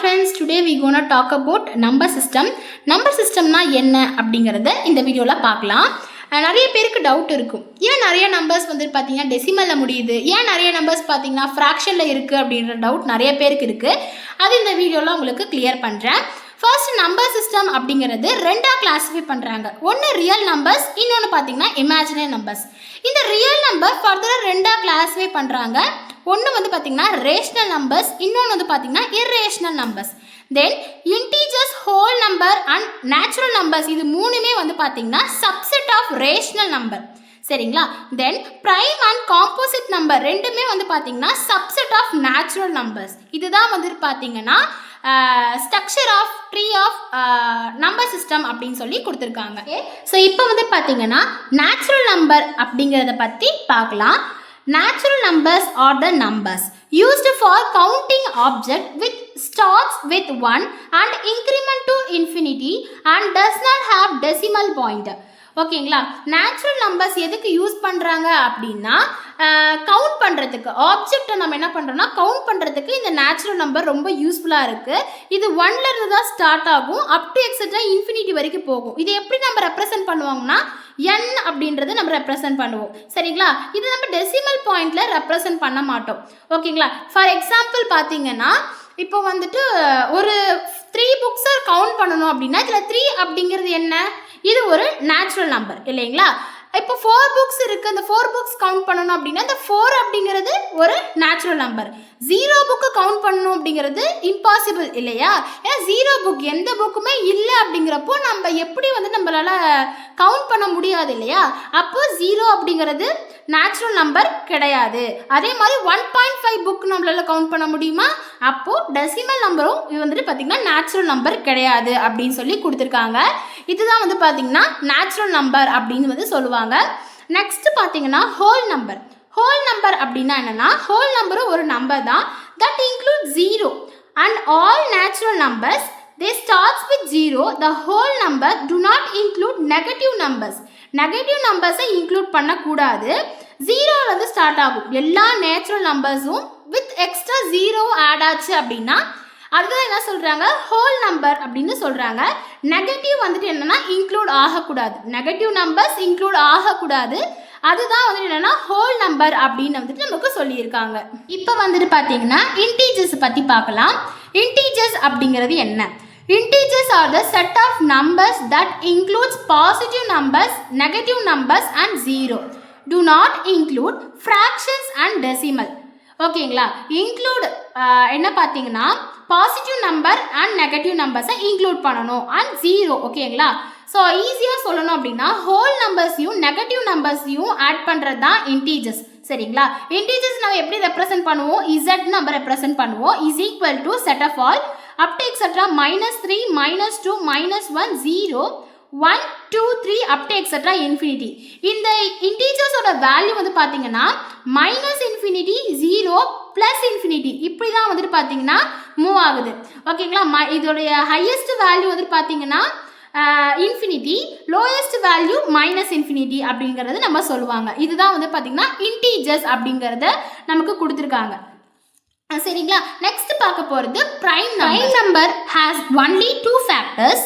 friends, today we gonna talk about number system. Number systemனா என்ன அப்படிங்கறத இந்த வீடியோல பார்க்கலாம். நிறைய பேருக்கு டவுட் இருக்கும். ஏன் நிறைய நம்பர்ஸ் வந்து பாத்தீங்கன்னா டெசிமல்ல முடியுது, ஏன் நிறைய நம்பர்ஸ் பாத்தீங்கன்னா ஃபிராக்ஷன்ல இருக்கு அப்படின்ற டவுட் நிறைய பேருக்கு இருக்கு. அது இந்த வீடியோல உங்களுக்கு கிளியர் பண்றேன். ஃபர்ஸ்ட் நம்பர் சிஸ்டம் அப்படிங்கிறது ரெண்டா கிளாஸிஃபை பண்ணுறாங்க. ஒன்று ரியல் நம்பர்ஸ், இன்னொன்று பார்த்தீங்கன்னா இமேஜினரி நம்பர்ஸ். இந்த ரியல் நம்பர் ஃபர்தராக ரெண்டாக கிளாஸிஃபை பண்ணுறாங்க. ஒன்று வந்து பார்த்தீங்கன்னா ரேஷனல் நம்பர்ஸ், இன்னொன்று வந்து பார்த்தீங்கன்னா irrational numbers. Then integers, whole number and natural numbers, இது மூணுமே வந்து பார்த்தீங்கன்னா சப்செட் ஆஃப் ரேஷனல் நம்பர். சரிங்களா? தென் ப்ரைம் அண்ட் காம்போசிட் நம்பர் ரெண்டுமே வந்து பார்த்தீங்கன்னா சப்செட் ஆஃப் நேச்சுரல் நம்பர்ஸ். இதுதான் வந்து பார்த்தீங்கன்னா structure of tree of number system அப்படின்னு சொல்லி கொடுத்துருக்காங்க. ஸோ இப்போ வந்து பார்த்தீங்கன்னா நேச்சுரல் நம்பர் அப்படிங்கிறத பற்றி பார்க்கலாம். Natural numbers are the numbers used for counting object which starts with 1 and increment to infinity and does not have decimal point. ஓகேங்களா? நேச்சுரல் நம்பர்ஸ் எதுக்கு யூஸ் பண்ணுறாங்க அப்படின்னா கவுண்ட் பண்ணுறதுக்கு, ஆப்ஜெக்டை நம்ம என்ன பண்ணுறோம்னா கவுண்ட் பண்ணுறதுக்கு இந்த நேச்சுரல் நம்பர் ரொம்ப யூஸ்ஃபுல்லாக இருக்குது. இது 1லேருந்து தான் ஸ்டார்ட் ஆகும், அப் டு எக்ஸட்ரா இன்ஃபினிட்டி வரைக்கும் போகும். இது எப்படி நம்ம ரெப்ரசென்ட் பண்ணுவாங்கன்னா n அப்படின்றத நம்ம ரெப்ரசென்ட் பண்ணுவோம். சரிங்களா? இது நம்ம டெசிமல் பாயிண்டில் ரெப்ரசென்ட் பண்ண மாட்டோம். ஓகேங்களா? ஃபார் எக்ஸாம்பிள் பார்த்தீங்கன்னா இப்போ வந்துட்டு ஒரு 3 புக்ஸை கவுண்ட் பண்ணணும் அப்படின்னா இதில் 3 அப்படிங்கிறது என்ன? இது ஒரு நேச்சுரல் நம்பர் இல்லைங்களா? இப்போ 4 புக்ஸ் இருக்குது, அந்த 4 புக்ஸ் கவுண்ட் பண்ணணும் அப்படின்னா இந்த 4 அப்படிங்கிறது ஒரு நேச்சுரல் நம்பர். 0 புக்கு கவுண்ட் பண்ணணும் அப்படிங்கிறது இம்பாசிபிள் இல்லையா? ஏன்னா 0 புக் எந்த புக்குமே இல்லை அப்படிங்கிறப்போ நம்ம எப்படி வந்து நம்மளால கவுண்ட் பண்ண முடியாது இல்லையா? அப்போ 0 அப்படிங்கிறது நேச்சுரல் நம்பர் கிடையாது. அதே மாதிரி 1.5 புக் நம்மளால கவுண்ட் பண்ண முடியுமா? அப்போது டெசிமல் நம்பரும் இது வந்துட்டு பார்த்திங்கன்னா நேச்சுரல் நம்பர் கிடையாது அப்படின்னு சொல்லி கொடுத்துருக்காங்க. இதுதான் வந்து பார்த்திங்கன்னா நேச்சுரல் நம்பர் அப்படின்னு வந்து சொல்லுவாங்க. நெக்ஸ்ட் பார்த்தீங்கன்னா ஹோல் நம்பர். ஹோல் நம்பர் அப்படின்னா என்னென்னா, ஹோல் நம்பரும் ஒரு நம்பர் தான். That include 0 and all natural numbers they starts with 0. the whole number do not include negative numbers. Negative நம்பர்ஸை இன்க்ளூட் பண்ணக்கூடாது. 0லேருந்து ஸ்டார்ட் ஆகும் எல்லா நேச்சுரல் நம்பர்ஸும் வித் எக்ஸ்ட்ரா 0 ஆட் ஆச்சு அப்படின்னா அதுதான் என்ன சொல்கிறாங்க, ஹோல் நம்பர் அப்படின்னு சொல்கிறாங்க. நெகட்டிவ் வந்துட்டு என்னென்னா இன்க்ளூட் ஆகக்கூடாது, நெகட்டிவ் நம்பர்ஸ் இன்க்ளூட் ஆகக்கூடாது. அதுதான் வந்துட்டு என்னென்னா ஹோல் நம்பர் அப்படின்னு வந்துட்டு நமக்கு சொல்லியிருக்காங்க. இப்போ வந்துட்டு பார்த்தீங்கன்னா இன்டீஜர்ஸ் பற்றி பார்க்கலாம். இன்டீஜர்ஸ் அப்படிங்கிறது என்ன? Integers are the set of numbers that includes positive numbers, negative numbers and 0. Do not include fractions and decimal. ஓகேங்களா? இன்க்ளூட் என்ன பார்த்தீங்கன்னா பாசிட்டிவ் நம்பர் அண்ட் நெகட்டிவ் நம்பர்ஸை இன்க்ளூட் பண்ணணும் அண்ட் 0. ஓகேங்களா? ஸோ ஈஸியாக சொல்லணும் அப்படின்னா ஹோல் நம்பர்ஸையும் நெகட்டிவ் நம்பர்ஸையும் ஆட் பண்ணுறது தான் இன்டீஜர்ஸ். சரிங்களா? இன்டீஜர்ஸ் நம்ம எப்படி ரெப்ரசென்ட் பண்ணுவோம்? இசட் நம்ம ரெப்ரசென்ட் பண்ணுவோம். Is equal to set of all up to etc -3 -2 -1 0 1 2 3 up to etc infinity. இந்த இன்டீஜர்ஸோட வேல்யூ வந்து பார்த்தீங்கன்னா -infinity 0 +infinity இப்படி தான் வந்துட்டு பார்த்தீங்கன்னா மூவ் ஆகுது. ஓகேங்களா? இதோடைய ஹையஸ்ட் வேல்யூ வந்து பார்த்தீங்கன்னா இன்ஃபினிட்டி, லோயஸ்ட் வேல்யூ -infinity அப்படிங்கிறது நம்ம சொல்லுவாங்க. இதுதான் வந்து பார்த்தீங்கன்னா இன்டீஜர்ஸ் அப்படிங்கிறத நமக்கு கொடுத்துருக்காங்க. சரிங்களா? நெக்ஸ்ட் பார்க்க போகிறது prime number has only 2 factors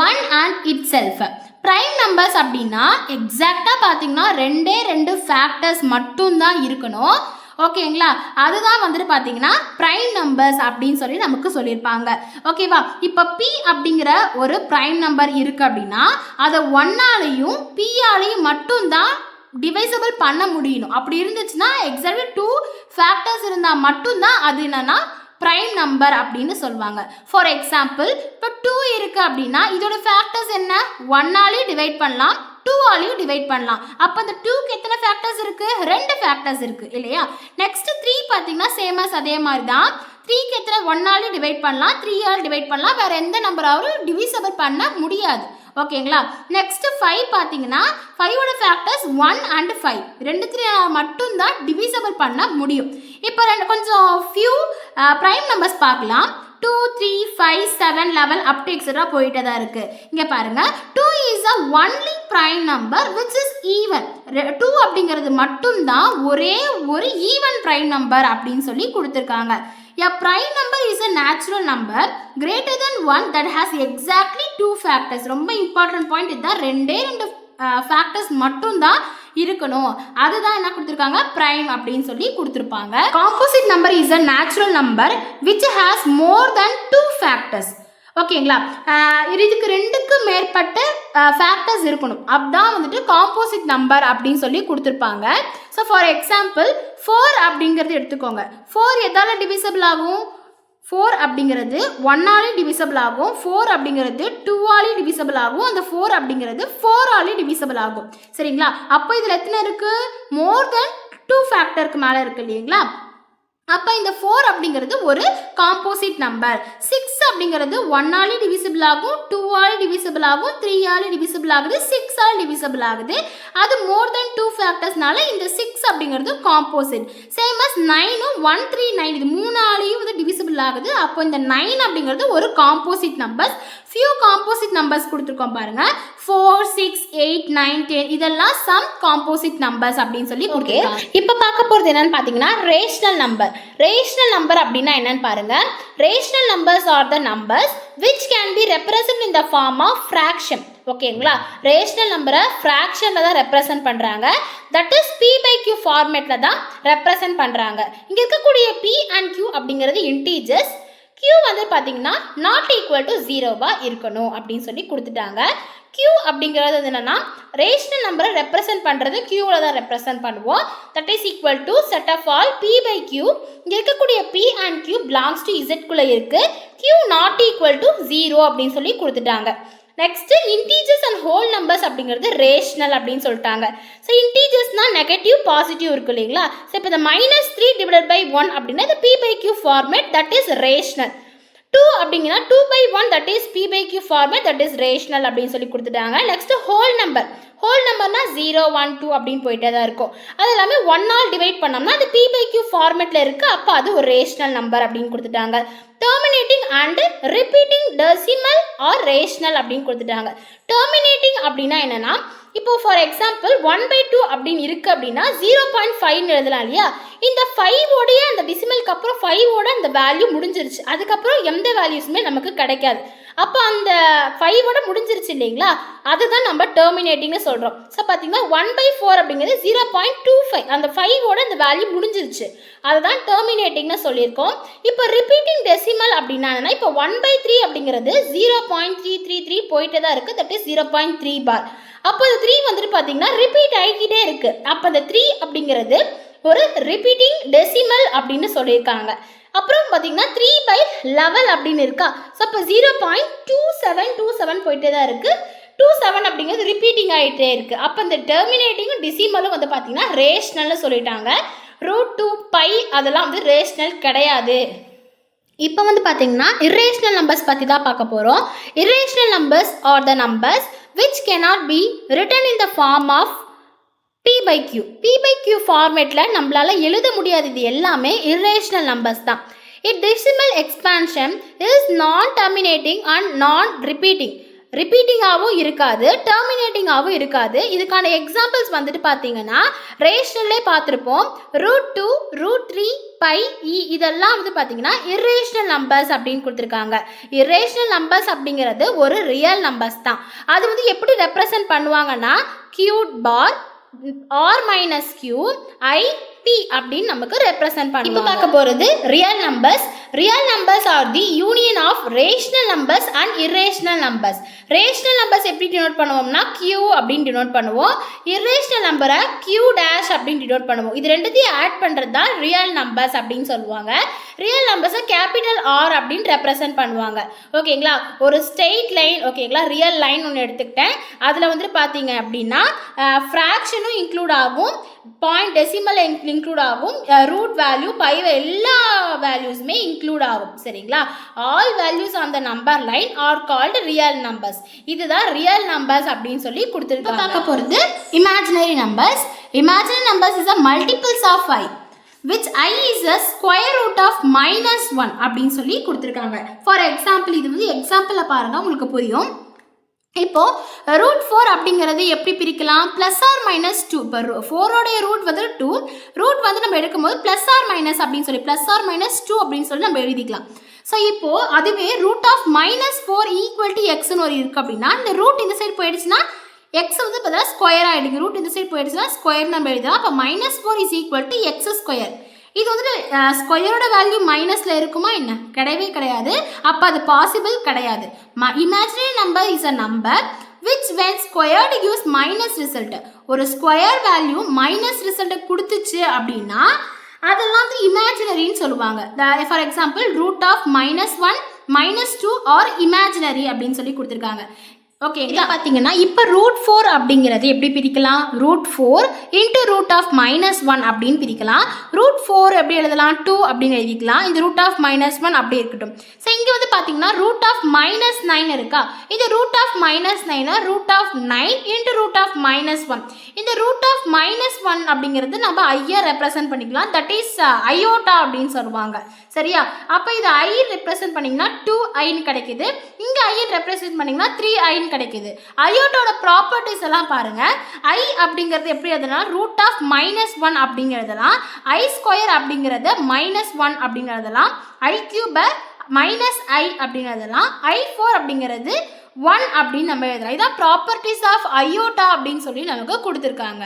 1 and it self. Prime numbers அப்படின்னா எக்ஸாக்டாக பார்த்தீங்கன்னா 2 ஃபேக்டர்ஸ் மட்டும்தான் இருக்கணும். ஓகேங்களா? அதுதான் வந்துட்டு பார்த்தீங்கன்னா ப்ரைம் நம்பர்ஸ் அப்படின்னு சொல்லி நமக்கு சொல்லியிருப்பாங்க. ஓகேவா? இப்போ பி அப்படிங்கிற ஒரு ப்ரைம் நம்பர் இருக்குது அப்படின்னா அதை 1ஆலையும் பிஆலையும் மட்டும்தான் டிவைசபிள் பண்ண முடியணும். அப்படி இருந்துச்சுன்னா எக்ஸாக்ட்லி 2 ஃபேக்டர்ஸ் இருந்தால் மட்டும்தான் அது என்னன்னா ப்ரைம் நம்பர் அப்படின்னு சொல்லுவாங்க. ஃபார் எக்ஸாம்பிள் இப்போ 2 இருக்குது அப்படின்னா இதோட ஃபேக்டர்ஸ் என்ன? 1ஆலையும் டிவைட் பண்ணலாம், 2ஆலையும் டிவைட் பண்ணலாம். அப்போ அந்த 2க்கு எத்தனை ஃபேக்டர்ஸ் இருக்குது? 2 ஃபேக்டர்ஸ் இருக்குது இல்லையா? நெக்ஸ்ட் 3 பார்த்தீங்கன்னா சேமஸ் அதே மாதிரி தான். 3க்கு எத்தனை? 1ஆலையும் டிவைட் பண்ணலாம், 3ஆல் டிவைட் பண்ணலாம், வேறு எந்த நம்பராலும் டிவிசபிள் பண்ண முடியாது. ஓகேங்களா? நெக்ஸ்ட் 5 பார்த்தீங்கன்னா 5ஓட ஃபேக்டர்ஸ் 1 அண்ட் 5 2 மட்டும்தான் டிவிசபிள் பண்ண முடியும். இப்போ கொஞ்சம் ஃபியூ ப்ரைம் நம்பர்ஸ் பார்க்கலாம். 2 3 5 7 11 அப் டு எக்ஸெட்ரா போயிட்டே தான் இருக்குது. இங்கே பாருங்கள், 2 is a only prime number which is even. 2 அப்படிங்கிறது மட்டும்தான் ஒரே ஒரு ஈவன் ப்ரைம் நம்பர் அப்படின்னு சொல்லி கொடுத்துருக்காங்க. A prime number is a natural number greater than 1 that has exactly 2 factors. ரொம்ப important point இதுதான். ரெண்டு factors மட்டும் தான் இருக்கணும். அதுதான் என்ன கொடுத்திருக்காங்க, prime அப்படின்னு சொல்லி கொடுத்திருப்பாங்க. Composite number is a natural number which has more than 2 factors. ஓகேங்களா, இதுக்கு ரெண்டுக்கு மேற்பட்ட ஃபேக்டர்ஸ் இருக்கணும். அப்பதான் வந்துட்டு காம்போசிட் நம்பர் அப்படின்னு சொல்லி கொடுத்துருப்பாங்க. ஸோ ஃபார் எக்ஸாம்பிள் 4 அப்படிங்கிறது எடுத்துக்கோங்க. 4 எதால டிவிசபிள் ஆகும்? 4 அப்படிங்கிறது 1ஆலையும் டிவிசபிள் ஆகும், 4 அப்படிங்கிறது 2ஆலையும் டிவிசபிள் ஆகும், அந்த 4 அப்படிங்கிறது 4ஆலையும் டிவிசபிள் ஆகும். சரிங்களா, அப்போ இதில் எத்தனை இருக்குது? மோர் தென் 2 ஃபேக்டருக்கு மேலே இருக்குது இல்லைங்களா. அப்போ இந்த 4 அப்படிங்கிறது ஒரு காம்போசிட் நம்பர். 6 அப்படிங்கிறது 1ஆலே டிவிசிபிள் ஆகும், 2ஆலே டிவிசிபிள் ஆகும், 3ஆலே டிவிசிபிள் ஆகுது, 6ஆலே டிவிசிபிள் ஆகுது. அது மோர் தென் 2 ஃபேக்டர்ஸ்னால இந்த 6 அப்படிங்கிறது காம்போசிட். சேம் அஸ் 9ம் 1 3 9 இது 3ஆலேயும் வந்து டிவிசிபிள் ஆகுது. அப்போ இந்த 9 அப்படிங்கிறது ஒரு composite numbers. Few composite numbers கொடுத்துருக்கோம் பாருங்க, 4 6 8 9 10 இதெல்லாம் சம் காம்போசிட் நம்பர்ஸ் அப்படின்னு சொல்லி கொடுத்துருக்காங்க. இப்போ பார்க்க போகிறது என்னன்னு பார்த்தீங்கன்னா ரேஷனல் நம்பர். ரேஷனல் நம்பர் அப்படின்னா என்னன்னு பாருங்க. Rational numbers are the numbers which can be represented in the form of fraction. ஓகேங்களா, ரேஷனல் நம்பரை ஃப்ராக்ஷனில் தான் ரெப்ரசன்ட் பண்ணுறாங்க. தட் இஸ் p/q ஃபார்மேட்டில் தான் ரெப்ரசன்ட் பண்ணுறாங்க. இங்கே இருக்கக்கூடிய p and q அப்படிங்கிறது இன்டீஜர்ஸ். q வந்து பார்த்தீங்கன்னா நாட் ஈக்குவல் டு 0வாக இருக்கணும் அப்படின்னு சொல்லி கொடுத்துட்டாங்க. q அப்படிங்கிறது என்னன்னா ரேஷனல் நம்பரை ரெப்ரசன்ட் பண்ணுறது q-வில் தான் ரெப்ரசன்ட் பண்ணுவோம். That is equal to set of all p/q. இங்கே இருக்கக்கூடிய p and q belongs to z-குள்ளே இருக்குது. q நாட் ஈக்குவல் டு 0 அப்படின்னு சொல்லி கொடுத்துட்டாங்க. Next integers and whole numbers அப்படிங்கிறது ரேஷனல் அப்படின்னு சொல்லிட்டாங்க. ஸோ இன்டீஜர்ஸ்னால் நெகட்டிவ் பாசிட்டிவ் இருக்கு இல்லைங்களா. ஸோ இப்போ இந்த -3/1 அப்படின்னா இந்த p/q format that is rational. 2 அப்படிங்கன்னா 2/1 that is p/q format that is rational அப்படின்னு சொல்லி கொடுத்துட்டாங்க. Next whole number. ஹோல் நம்பர்னா 0 1 2 அப்படின்னு போயிட்டே தான் இருக்கும். அது எல்லாமே 1ஆல் டிவைட் பண்ணோம்னா அது p/q ஃபார்மேட்டில் இருக்குது. அப்போ அது ஒரு ரேஷனல் நம்பர் அப்படின்னு கொடுத்துட்டாங்க. Terminating and repeating decimal are rational அப்படின்னு கொடுத்துட்டாங்க. டெர்மினேட்டிங் அப்படின்னா என்னென்னா, இப்போ ஃபார் எக்ஸாம்பிள் 1/2 அப்படின்னு இருக்குது அப்படின்னா 0.5 எழுதலாம் இல்லையா. இந்த 5ஓடைய அந்த டெசிமலுக்கு அப்புறம் 5ஓட அந்த வேல்யூ முடிஞ்சிருச்சு. அதுக்கப்புறம் எந்த வேல்யூஸுமே நமக்கு கிடைக்காது. அப்போ அந்த 5ஓட முடிஞ்சிருச்சு இல்லைங்களா, அதுதான் நம்ம டெர்மினேட்டிங்னு சொல்கிறோம். ஸோ பார்த்தீங்கன்னா 1/4 அப்படிங்கிறது 0.25 அந்த 5ஓட அந்த வேல்யூ முடிஞ்சிருச்சு, அதுதான் டெர்மினேட்டிங்னு சொல்லியிருக்கோம். இப்போ ரிப்பீட்டிங் டெசிமல் அப்படின்னா என்னன்னா, இப்போ 1/3 அப்படிங்கிறது 0.333 போயிட்டே தான் இருக்குது. தட் இஸ் 0.3 பார். அப்போ இந்த 3 வந்துட்டு பார்த்தீங்கன்னா ரிப்பீட் ஆகிக்கிட்டே இருக்குது. அப்போ அந்த 3 அப்படிங்கிறது ஒரு ரிப்பீட்டிங் டெசிமல் அப்படின்னு சொல்லியிருக்காங்க. அப்புறம் பார்த்தீங்கன்னா 3/11 அப்படின்னு இருக்கா. ஸோ அப்போ 0.2727 போயிட்டே தான் இருக்குது. 27 அப்படிங்கிறது ரிப்பீட்டிங் ஆகிட்டே இருக்குது. அப்போ இந்த டெர்மினேட்டிங்கும் டிசிமலும் வந்து பார்த்தீங்கன்னா ரேஷனல்னு சொல்லிட்டாங்க. √2 π அதெல்லாம் வந்து ரேஷனல் கிடையாது. இப்போ வந்து பார்த்தீங்கன்னா இரேஷனல் நம்பர்ஸ் பற்றி தான் பார்க்க போகிறோம். Irrational numbers are the numbers which cannot be written in the form of p/q. p/q ஃபார்மேட்டில் நம்மளால் எழுத முடியாது. இது எல்லாமே இரேஷனல் நம்பர்ஸ் தான். டெசிமல் எக்ஸ்பான்ஷன் இஸ் நான் டெர்மினேட்டிங் அண்ட் நான் ரிப்பீட்டிங். ரிப்பீட்டிங்காகவும் இருக்காது, டெர்மினேட்டிங்காகவும் இருக்காது. இதுக்கான எக்ஸாம்பிள்ஸ் வந்துட்டு பார்த்தீங்கன்னா ரேஷனல்லே பார்த்துருப்போம். √2 √3 π இதெல்லாம் வந்து பார்த்தீங்கன்னா இரேஷனல் நம்பர்ஸ் அப்படின்னு கொடுத்துருக்காங்க. இரேஷனல் நம்பர்ஸ் அப்படிங்கிறது ஒரு ரியல் நம்பர்ஸ் தான். அது வந்து எப்படி ரெப்ரசன்ட் பண்ணுவாங்கன்னா q bar r - q i p அப்படின்னு நமக்கு ரெப்ரசன்ட் பண்ணுவோம். இப்போ பார்க்க போகிறது real numbers. Real numbers are the union of rational numbers and irrational numbers. Rational numbers எப்படி டினோட் பண்ணுவோம்னா q அப்படின்னு டினோட் பண்ணுவோம். இரேஷனல் நம்பரை q டேஷ் அப்படின்னு டினோட் பண்ணுவோம். இது ரெண்டுத்தையும் ஆட் பண்ணுறது தான் ரியல் நம்பர்ஸ் அப்படின்னு சொல்லுவாங்க. ரியல் நம்பர்ஸை கேபிட்டல் R அப்படின்னு ரெப்ரசன்ட் பண்ணுவாங்க. ஓகேங்களா, ஒரு ஸ்ட்ரெயிட் லைன் ஓகேங்களா, ரியல் லைன் ஒன்று எடுத்துக்கிட்டேன். அதில் வந்துட்டு பார்த்தீங்க அப்படின்னா ஃப்ராக்ஷனும் இன்க்ளூட் ஆகும், பாயிண்ட் டெசிமல் இன்க்ளூட் ஆகும், ரூட் வேல்யூ பை எல்லா வேல்யூஸுமே இன்க்ளூட் ஆகும். சரிங்களா, all values on the number line are called real numbers. இதுதான் ரியல் நம்பர்ஸ் அப்படின்னு சொல்லி கொடுத்துருக்காங்க. பார்க்க போகிறது imaginary numbers. Imaginary numbers is a multiples of i which i is a square root of -1 அப்படின்னு சொல்லி கொடுத்துருக்காங்க. ஃபார் எக்ஸாம்பிள் இது வந்து எக்ஸாம்பிளில் பாருங்கள் உங்களுக்கு புரியும். இப்போது √4 அப்படிங்கிறது எப்படி பிரிக்கலாம்? +or-2. இப்போ 4ஓடைய ரூட் வந்து 2, ரூட் வந்து நம்ம எடுக்கும்போது +or- அப்படின்னு சொல்லி +or-2 அப்படின்னு சொல்லி நம்ம எழுதிக்கலாம். ஸோ இப்போது அதுவே √(-4) = xன்னு ஒரு இருக்குது அப்படின்னா இந்த ரூட் இந்த சைடு போயிடுச்சுன்னா எக்ஸ் வந்து பார்த்தீங்கன்னா ஸ்கொயர் ஆகிடுங்க. ரூட் இந்த சைடு போயிடுச்சுன்னா ஸ்கொயர் நம்ம எழுதலாம். அப்போ -4 = x². இது வந்துட்டு ஸ்கொயரோட வேல்யூ மைனஸில் இருக்குமா என்ன? கிடையவே கிடையாது. அப்போ அது பாசிபிள் கிடையாது. Imaginary number is a number which when squared gives minus result. ஒரு ஸ்கொயர் வேல்யூ மைனஸ் ரிசல்ட்டை கொடுத்துச்சு அப்படின்னா அதெல்லாம் வந்து இமேஜினரின்னு சொல்லுவாங்க. ஃபார் எக்ஸாம்பிள் √(-1, -2) ஆர் இமேஜினரி அப்படின்னு சொல்லி கொடுத்துருக்காங்க. ஓகே, இதை பார்த்தீங்கன்னா இப்போ √4 அப்படிங்கிறது எப்படி பிரிக்கலாம்? √4 × √(-1) அப்படின்னு பிரிக்கலாம். √4 எப்படி எழுதலாம்? 2 அப்படின்னு எழுதிக்கலாம். இந்த √(-1) அப்படி இருக்கட்டும். ஸோ இங்கே வந்து பார்த்தீங்கன்னா √(-9) இருக்கா? இது √(-9) √(9 × √(-1). இந்த √(-1) அப்படிங்கிறது நம்ம ஐயா ரெப்ரசன்ட் பண்ணிக்கலாம். தட் இஸ் அயோட்டா அப்படின்னு சொல்லுவாங்க. சரியா? அப்போ இது ஐ ரெப்ரசன்ட் பண்ணிங்கன்னா 2i கிடைக்குது. இங்கே ஐ ரெப்ரசன்ட் பண்ணிங்கன்னா 3i கிடைக்குது. அயோட்டோட ப்ராப்பர்ட்டிஸ் எல்லாம் பாருங்க. ஐ அப்படிங்கிறது எப்படி எழுதலாம்? √(-1) அப்படிங்கிறதெல்லாம் i² அப்படிங்கிறது -1 அப்படிங்கிறதெல்லாம் i³ -i அப்படிங்கிறதெல்லாம் i4 அப்படிங்கிறது 1 அப்படின்னு நம்ம எழுதலாம். இதான் ப்ராப்பர்ட்டிஸ் ஆஃப் அயோட்டா அப்படின்னு சொல்லி நமக்கு கொடுத்துருக்காங்க.